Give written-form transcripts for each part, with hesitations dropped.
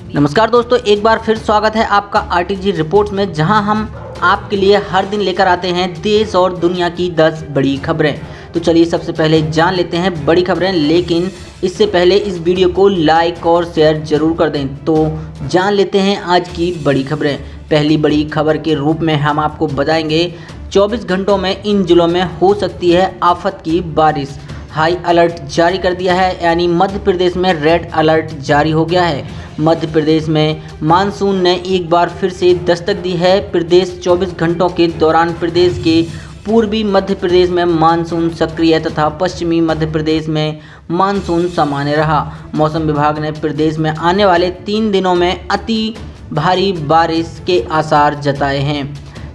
नमस्कार दोस्तों, एक बार फिर स्वागत है आपका आरटीजी रिपोर्ट्स में, जहां हम आपके लिए हर दिन लेकर आते हैं देश और दुनिया की 10 बड़ी खबरें। तो चलिए सबसे पहले जान लेते हैं बड़ी खबरें, लेकिन इससे पहले इस वीडियो को लाइक और शेयर जरूर कर दें। तो जान लेते हैं आज की बड़ी खबरें। पहली बड़ी खबर के रूप में हम आपको बताएंगे 24 घंटों में इन जिलों में हो सकती है आफत की बारिश। हाई अलर्ट जारी कर दिया है, यानी मध्य प्रदेश में रेड अलर्ट जारी हो गया है। मध्य प्रदेश में मानसून ने एक बार फिर से दस्तक दी है। प्रदेश 24 घंटों के दौरान प्रदेश के पूर्वी मध्य प्रदेश में मानसून सक्रिय तथा पश्चिमी मध्य प्रदेश में मानसून सामान्य रहा। मौसम विभाग ने प्रदेश में आने वाले 3 दिनों में अति भारी बारिश के आसार जताए हैं।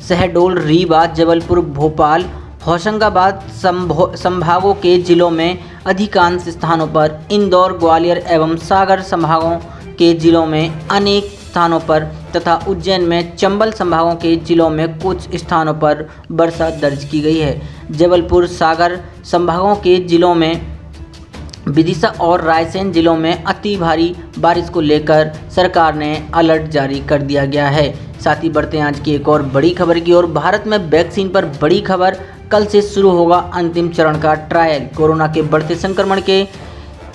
शहडोल, रीवा, जबलपुर, भोपाल, होशंगाबाद संभागों के जिलों में अधिकांश स्थानों पर, इंदौर, ग्वालियर एवं सागर संभागों के जिलों में अनेक स्थानों पर तथा उज्जैन में चंबल संभागों के जिलों में कुछ स्थानों पर वर्षा दर्ज की गई है। जबलपुर, सागर संभागों के जिलों में, विदिशा और रायसेन जिलों में अति भारी बारिश को लेकर सरकार ने अलर्ट जारी कर दिया गया है। साथ ही बढ़ते हैं आज की एक और बड़ी खबर की ओर। भारत में वैक्सीन पर बड़ी खबर, कल से शुरू होगा अंतिम चरण का ट्रायल। कोरोना के बढ़ते संक्रमण के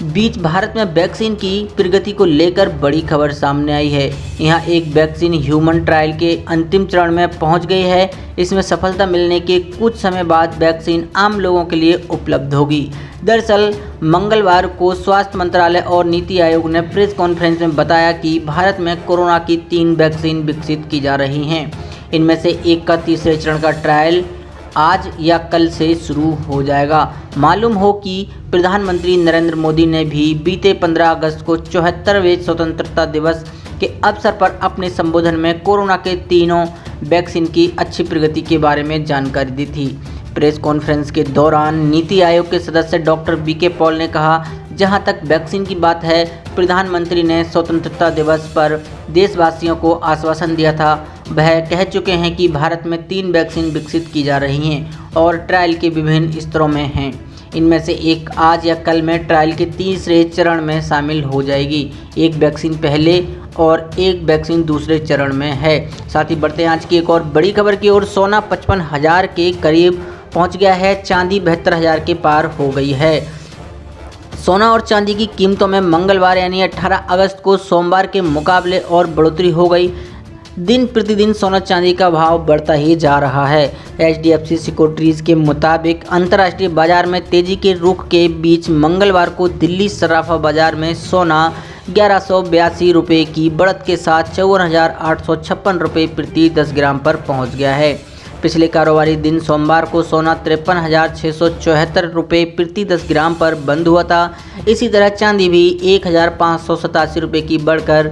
बीच भारत में वैक्सीन की प्रगति को लेकर बड़ी खबर सामने आई है। यहाँ एक वैक्सीन ह्यूमन ट्रायल के अंतिम चरण में पहुँच गई है। इसमें सफलता मिलने के कुछ समय बाद वैक्सीन आम लोगों के लिए उपलब्ध होगी। दरअसल मंगलवार को स्वास्थ्य मंत्रालय और नीति आयोग ने प्रेस कॉन्फ्रेंस में बताया कि भारत में कोरोना की 3 वैक्सीन विकसित की जा रही हैं। इनमें से एक का तीसरे चरण का ट्रायल आज या कल से शुरू हो जाएगा। मालूम हो कि प्रधानमंत्री नरेंद्र मोदी ने भी बीते 15 अगस्त को 74वें स्वतंत्रता दिवस के अवसर पर अपने संबोधन में कोरोना के तीनों वैक्सीन की अच्छी प्रगति के बारे में जानकारी दी थी। प्रेस कॉन्फ्रेंस के दौरान नीति आयोग के सदस्य डॉक्टर वी.के. पॉल ने कहा, जहां तक वैक्सीन की बात है, प्रधानमंत्री ने स्वतंत्रता दिवस पर देशवासियों को आश्वासन दिया था। वह कह चुके हैं कि भारत में 3 वैक्सीन विकसित की जा रही हैं और ट्रायल के विभिन्न स्तरों में हैं। इनमें से एक आज या कल में ट्रायल के तीसरे चरण में शामिल हो जाएगी। एक वैक्सीन पहले और एक वैक्सीन दूसरे चरण में है। साथ ही बढ़ते हैं आज की एक और बड़ी खबर की ओर। सोना 55,000 के करीब पहुंच गया है, चांदी 72,000 के पार हो गई है। सोना और चांदी की कीमतों में मंगलवार यानी 18 अगस्त को सोमवार के मुकाबले और बढ़ोतरी हो गई। दिन प्रतिदिन सोना चांदी का भाव बढ़ता ही जा रहा है। HDFC सिक्योरिटीज के मुताबिक अंतर्राष्ट्रीय बाजार में तेजी के रुख के बीच मंगलवार को दिल्ली सराफा बाजार में सोना 1182 रुपये की बढ़त के साथ 54,856 रुपये प्रति 10 ग्राम पर पहुंच गया है। पिछले कारोबारी दिन सोमवार को सोना 53,674 रुपये प्रति 10 ग्राम पर बंद हुआ था। इसी तरह चांदी भी 1,587 रुपये की बढ़कर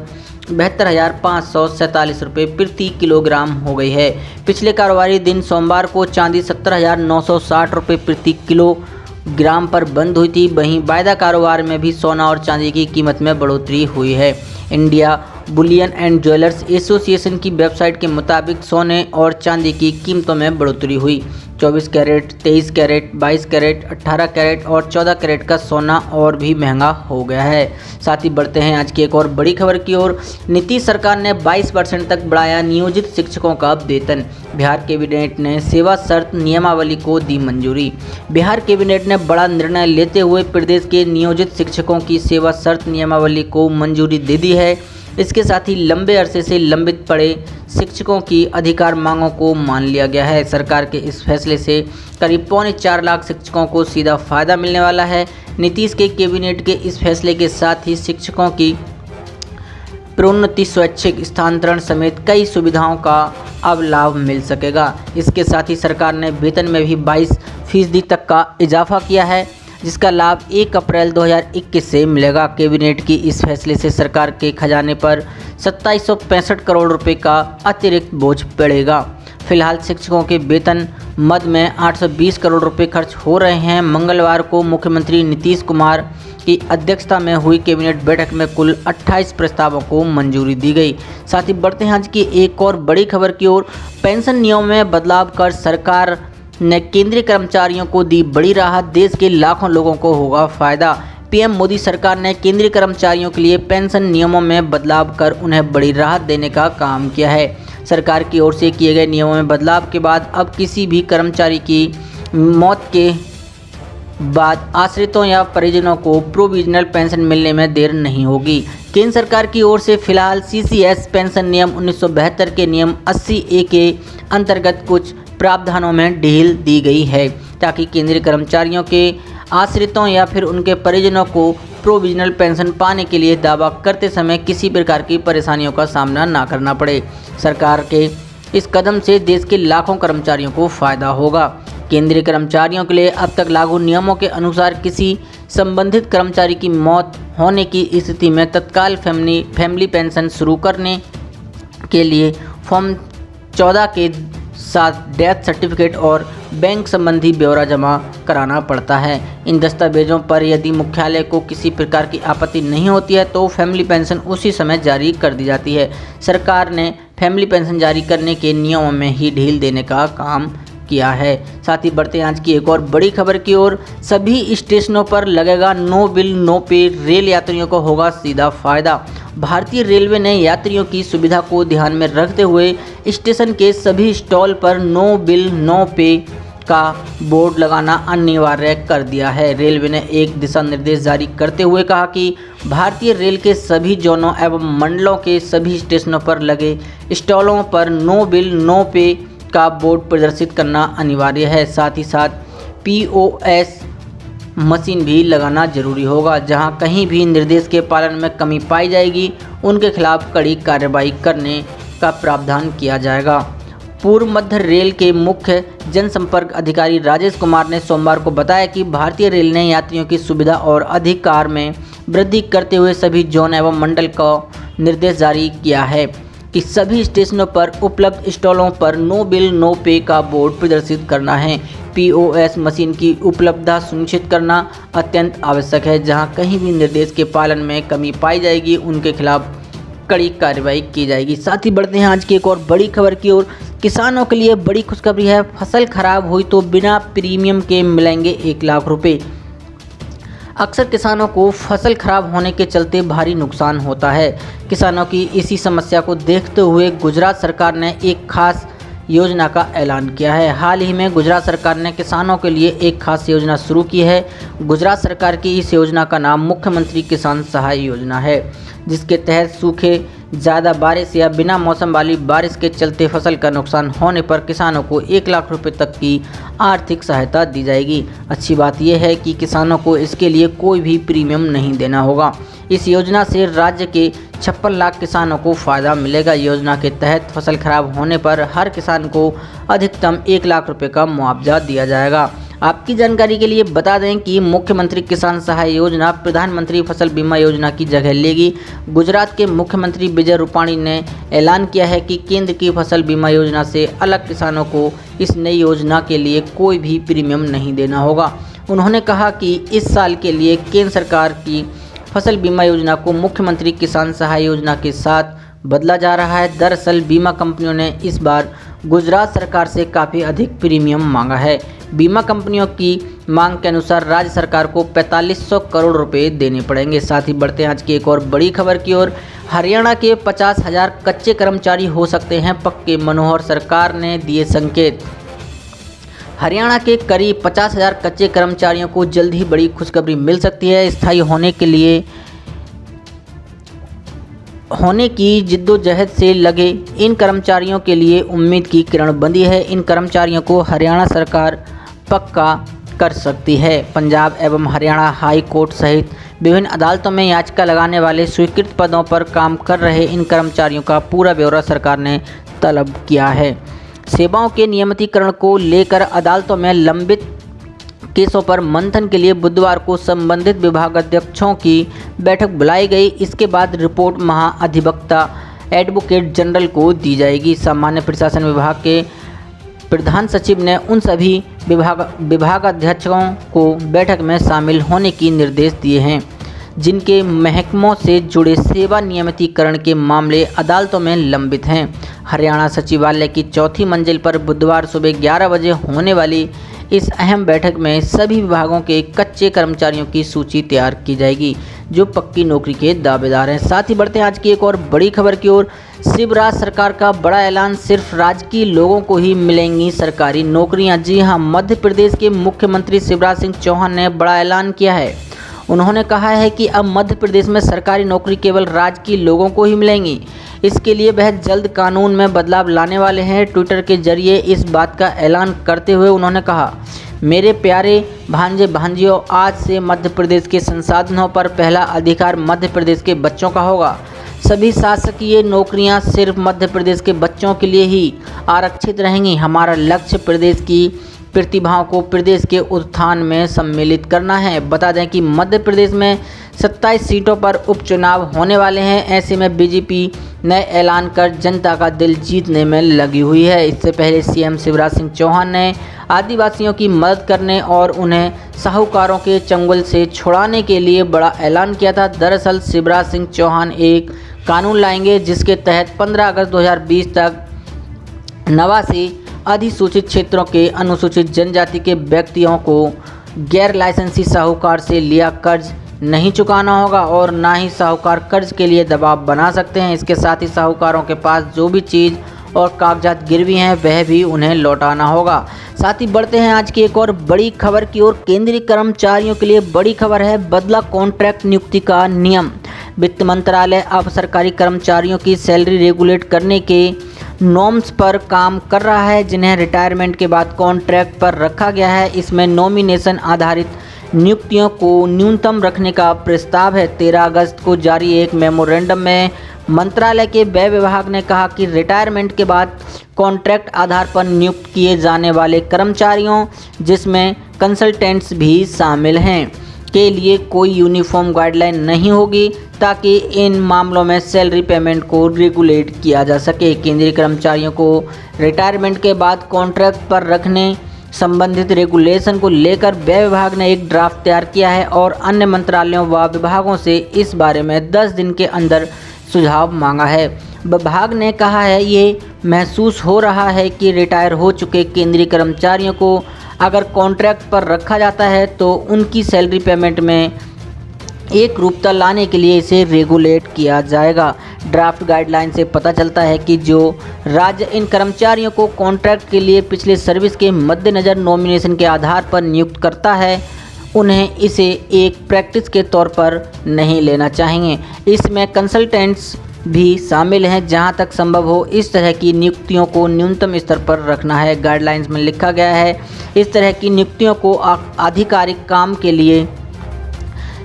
72,547 रुपये प्रति किलोग्राम हो गई है। पिछले कारोबारी दिन सोमवार को चांदी 70,960 रुपये प्रति किलोग्राम पर बंद हुई थी। वहीं वायदा कारोबार में भी सोना और चांदी की कीमत में बढ़ोतरी हुई है। India Boolean and jewellers association की वेबसाइट के मुताबिक सोने और चांदी की कीमतों में बढ़ोतरी हुई। 24 कैरेट, 23 कैरेट, 22 कैरेट, 18 कैरेट और 14 कैरेट का सोना और भी महंगा हो गया है। साथ ही बढ़ते हैं आज की एक और बड़ी खबर की ओर। नीतीश सरकार ने 22% तक बढ़ाया नियोजित शिक्षकों का वेतन। बिहार कैबिनेट ने सेवा शर्त नियमावली को दी मंजूरी। बिहार कैबिनेट ने बड़ा निर्णय लेते हुए प्रदेश के नियोजित शिक्षकों की सेवा शर्त नियमावली को मंजूरी दे दी है। इसके साथ ही लंबे अरसे से लंबित पड़े शिक्षकों की अधिकार मांगों को मान लिया गया है। सरकार के इस फैसले से करीब 4.25 लाख शिक्षकों को सीधा फायदा मिलने वाला है। नीतीश के कैबिनेट के इस फैसले के साथ ही शिक्षकों की प्रोन्नति, स्वैच्छिक स्थानांतरण समेत कई सुविधाओं का अब लाभ मिल सकेगा। इसके साथ ही सरकार ने वेतन में भी 22% तक का इजाफा किया है, जिसका लाभ 1 अप्रैल 2021 से मिलेगा। कैबिनेट की इस फैसले से सरकार के खजाने पर 2765 करोड़ रुपए का अतिरिक्त बोझ पड़ेगा। फिलहाल शिक्षकों के वेतन मद में 820 करोड़ रुपए खर्च हो रहे हैं। मंगलवार को मुख्यमंत्री नीतीश कुमार की अध्यक्षता में हुई कैबिनेट बैठक में कुल 28 प्रस्तावों को मंजूरी दी गई। साथ ही बढ़ते हैं आज की एक और बड़ी खबर की ओर। पेंशन नियमों में बदलाव कर सरकार ने केंद्रीय कर्मचारियों को दी बड़ी राहत। देश के लाखों लोगों को होगा फायदा। पीएम मोदी सरकार ने केंद्रीय कर्मचारियों के लिए पेंशन नियमों में बदलाव कर उन्हें बड़ी राहत देने का काम किया है। सरकार की ओर से किए गए नियमों में बदलाव के बाद अब किसी भी कर्मचारी की मौत के बाद आश्रितों या परिजनों को प्रोविजनल पेंशन मिलने में देर नहीं होगी। केंद्र सरकार की ओर से फिलहाल सीसीएस पेंशन नियम 1972 के नियम 80A के अंतर्गत कुछ प्रावधानों में ढील दी गई है, ताकि केंद्रीय कर्मचारियों के आश्रितों या फिर उनके परिजनों को प्रोविजनल पेंशन पाने के लिए दावा करते समय किसी प्रकार की परेशानियों का सामना ना करना पड़े। सरकार के इस कदम से देश के लाखों कर्मचारियों को फायदा होगा। केंद्रीय कर्मचारियों के लिए अब तक लागू नियमों के अनुसार किसी संबंधित कर्मचारी की मौत होने की स्थिति में तत्काल फैमिली पेंशन शुरू करने के लिए फॉर्म 14 के साथ डेथ सर्टिफिकेट और बैंक संबंधी ब्यौरा जमा कराना पड़ता है। इन दस्तावेजों पर यदि मुख्यालय को किसी प्रकार की आपत्ति नहीं होती है तो फैमिली पेंशन उसी समय जारी कर दी जाती है। सरकार ने फैमिली पेंशन जारी करने के नियमों में ही ढील देने का काम किया है। साथ ही बढ़ते आज की एक और बड़ी खबर की ओर। सभी स्टेशनों पर लगेगा नो बिल नो पे, रेल यात्रियों को होगा सीधा फायदा। भारतीय रेलवे ने यात्रियों की सुविधा को ध्यान में रखते हुए स्टेशन के सभी स्टॉल पर नो बिल नो पे का बोर्ड लगाना अनिवार्य कर दिया है। रेलवे ने एक दिशा निर्देश जारी करते हुए कहा कि भारतीय रेल के सभी जोनों एवं मंडलों के सभी स्टेशनों पर लगे स्टॉलों पर नो बिल नो पे का बोर्ड प्रदर्शित करना अनिवार्य है। साथ ही साथ POS मशीन भी लगाना जरूरी होगा। जहां कहीं भी निर्देश के पालन में कमी पाई जाएगी उनके खिलाफ कड़ी कार्रवाई करने का प्रावधान किया जाएगा। पूर्व मध्य रेल के मुख्य जनसंपर्क अधिकारी राजेश कुमार ने सोमवार को बताया कि भारतीय रेल ने यात्रियों की सुविधा और अधिकार में वृद्धि करते हुए सभी जोन एवं मंडल को निर्देश जारी किया है कि सभी स्टेशनों पर उपलब्ध स्टॉलों पर नो बिल नो पे का बोर्ड प्रदर्शित करना है। POS मशीन की उपलब्धता सुनिश्चित करना अत्यंत आवश्यक है। जहां कहीं भी निर्देश के पालन में कमी पाई जाएगी उनके खिलाफ कड़ी कार्रवाई की जाएगी। साथ ही बढ़ते हैं आज की एक और बड़ी खबर की ओर। किसानों के लिए बड़ी खुशखबरी है। फसल खराब हुई तो बिना प्रीमियम के मिलेंगे 1 लाख रुपए। अक्सर किसानों को फसल खराब होने के चलते भारी नुकसान होता है। किसानों की इसी समस्या को देखते हुए गुजरात सरकार ने एक खास योजना का ऐलान किया है। हाल ही में गुजरात सरकार ने किसानों के लिए एक खास योजना शुरू की है। गुजरात सरकार की इस योजना का नाम मुख्यमंत्री किसान सहाय योजना है, जिसके तहत सूखे, ज़्यादा बारिश या बिना मौसम वाली बारिश के चलते फसल का नुकसान होने पर किसानों को 1 लाख रुपए तक की आर्थिक सहायता दी जाएगी। अच्छी बात यह है कि किसानों को इसके लिए कोई भी प्रीमियम नहीं देना होगा। इस योजना से राज्य के 56 लाख किसानों को फ़ायदा मिलेगा। योजना के तहत फसल खराब होने पर हर किसान को अधिकतम 1 लाख रुपए का मुआवजा दिया जाएगा। आपकी जानकारी के लिए बता दें कि मुख्यमंत्री किसान सहाय योजना प्रधानमंत्री फसल बीमा योजना की जगह लेगी। गुजरात के मुख्यमंत्री विजय रूपाणी ने ऐलान किया है कि केंद्र की फसल बीमा योजना से अलग किसानों को इस नई योजना के लिए कोई भी प्रीमियम नहीं देना होगा। उन्होंने कहा कि इस साल के लिए केंद्र सरकार की फसल बीमा योजना को मुख्यमंत्री किसान सहाय योजना के साथ बदला जा रहा है। दरअसल बीमा कंपनियों ने इस बार गुजरात सरकार से काफ़ी अधिक प्रीमियम मांगा है। बीमा कंपनियों की मांग के अनुसार राज्य सरकार को 4500 करोड़ रुपए देने पड़ेंगे। साथ ही बढ़ते हैं आज की एक और बड़ी खबर की ओर। हरियाणा के 50,000 कच्चे कर्मचारी हो सकते हैं पक्के, मनोहर सरकार ने दिए संकेत। हरियाणा के करीब 50,000 कच्चे कर्मचारियों को जल्द ही बड़ी खुशखबरी मिल सकती है। स्थायी होने की जिद्दोजहद से लगे इन कर्मचारियों के लिए उम्मीद की किरण बंदी है। इन कर्मचारियों को हरियाणा सरकार पक्का कर सकती है। पंजाब एवं हरियाणा हाई कोर्ट सहित विभिन्न अदालतों में याचिका लगाने वाले स्वीकृत पदों पर काम कर रहे इन कर्मचारियों का पूरा ब्यौरा सरकार ने तलब किया है। सेवाओं के नियमितीकरण को लेकर अदालतों में लंबित केसों पर मंथन के लिए बुधवार को संबंधित विभागाध्यक्षों की बैठक बुलाई गई। इसके बाद रिपोर्ट महाअधिवक्ता एडवोकेट जनरल को दी जाएगी। सामान्य प्रशासन विभाग के प्रधान सचिव ने उन सभी विभागाध्यक्षों को बैठक में शामिल होने की निर्देश दिए हैं जिनके महकमों से जुड़े सेवा नियमितीकरण के मामले अदालतों में लंबित हैं। हरियाणा सचिवालय की 4थी मंजिल पर बुधवार सुबह 11 बजे होने वाली इस अहम बैठक में सभी विभागों के कच्चे कर्मचारियों की सूची तैयार की जाएगी जो पक्की नौकरी के दावेदार हैं। साथ ही बढ़ते हैं आज की एक और बड़ी खबर की ओर। शिवराज सरकार का बड़ा ऐलान, सिर्फ राजकीय लोगों को ही मिलेंगी सरकारी नौकरियां। जी हां, मध्य प्रदेश के मुख्यमंत्री शिवराज सिंह चौहान ने बड़ा ऐलान किया है। उन्होंने कहा है कि अब मध्य प्रदेश में सरकारी नौकरी केवल राजकीय लोगों को ही मिलेंगी। इसके लिए वह जल्द कानून में बदलाव लाने वाले हैं। ट्विटर के जरिए इस बात का ऐलान करते हुए उन्होंने कहा, मेरे प्यारे भांजे भांजियों, आज से मध्य प्रदेश के संसाधनों पर पहला अधिकार मध्य प्रदेश के बच्चों का होगा। सभी शासकीय नौकरियां सिर्फ मध्य प्रदेश के बच्चों के लिए ही आरक्षित रहेंगी। हमारा लक्ष्य प्रदेश की प्रतिभाओं को प्रदेश के उत्थान में सम्मिलित करना है। बता दें कि मध्य प्रदेश में 27 सीटों पर उपचुनाव होने वाले हैं। ऐसे में बीजेपी नए ऐलान कर जनता का दिल जीतने में लगी हुई है। इससे पहले सीएम शिवराज सिंह चौहान ने आदिवासियों की मदद करने और उन्हें साहूकारों के चंगुल से छुड़ाने के लिए बड़ा ऐलान किया था। दरअसल शिवराज सिंह चौहान एक कानून लाएंगे जिसके तहत 15 अगस्त 2020 तक 89 अधिसूचित क्षेत्रों के अनुसूचित जनजाति के व्यक्तियों को गैर लाइसेंसी साहूकार से लिया कर्ज नहीं चुकाना होगा और ना ही साहूकार कर्ज के लिए दबाव बना सकते हैं। इसके साथ ही साहूकारों के पास जो भी चीज़ और कागजात गिरवी हैं वह भी उन्हें लौटाना होगा। साथ ही बढ़ते हैं आज की एक और बड़ी खबर की ओर। केंद्रीय कर्मचारियों के लिए बड़ी खबर है, बदला कॉन्ट्रैक्ट नियुक्ति का नियम। वित्त मंत्रालय अब सरकारी कर्मचारियों की सैलरी रेगुलेट करने के नॉर्म्स पर काम कर रहा है जिन्हें रिटायरमेंट के बाद कॉन्ट्रैक्ट पर रखा गया है। इसमें नॉमिनेशन आधारित नियुक्तियों को न्यूनतम रखने का प्रस्ताव है। 13 अगस्त को जारी एक मेमोरेंडम में मंत्रालय के व्यय विभाग ने कहा कि रिटायरमेंट के बाद कॉन्ट्रैक्ट आधार पर नियुक्त किए जाने वाले कर्मचारियों, जिसमें कंसल्टेंट्स भी शामिल हैं, के लिए कोई यूनिफॉर्म गाइडलाइन नहीं होगी ताकि इन मामलों में सैलरी पेमेंट को रेगुलेट किया जा सके। केंद्रीय कर्मचारियों को रिटायरमेंट के बाद कॉन्ट्रैक्ट पर रखने संबंधित रेगुलेशन को लेकर व्यय विभाग ने एक ड्राफ्ट तैयार किया है और अन्य मंत्रालयों व विभागों से इस बारे में 10 दिन के अंदर सुझाव मांगा है। विभाग ने कहा है, ये महसूस हो रहा है कि रिटायर हो चुके केंद्रीय कर्मचारियों को अगर कॉन्ट्रैक्ट पर रखा जाता है तो उनकी सैलरी पेमेंट में एक रूपता लाने के लिए इसे रेगुलेट किया जाएगा। ड्राफ्ट गाइडलाइन से पता चलता है कि जो राज्य इन कर्मचारियों को कॉन्ट्रैक्ट के लिए पिछले सर्विस के मद्देनज़र नॉमिनेशन के आधार पर नियुक्त करता है, उन्हें इसे एक प्रैक्टिस के तौर पर नहीं लेना चाहिए। इसमें कंसल्टेंट्स भी शामिल हैं। जहां तक संभव हो इस तरह की नियुक्तियों को न्यूनतम स्तर पर रखना है। गाइडलाइंस में लिखा गया है, इस तरह की नियुक्तियों को आधिकारिक काम के लिए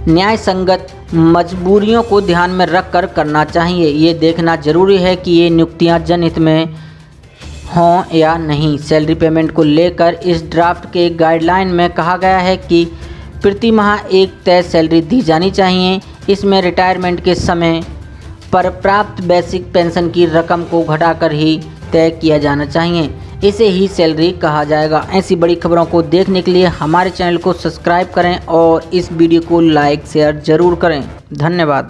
न्याय संगत मजबूरियों को ध्यान में रखकर करना चाहिए। ये देखना जरूरी है कि ये नियुक्तियां जनहित में हों या नहीं। सैलरी पेमेंट को लेकर इस ड्राफ्ट के गाइडलाइन में कहा गया है कि प्रति माह एक तय सैलरी दी जानी चाहिए। इसमें रिटायरमेंट के समय पर प्राप्त बेसिक पेंशन की रकम को घटाकर ही तय किया जाना चाहिए। इसे ही सैलरी कहा जाएगा। ऐसी बड़ी खबरों को देखने के लिए हमारे चैनल को सब्सक्राइब करें और इस वीडियो को लाइक शेयर ज़रूर करें। धन्यवाद।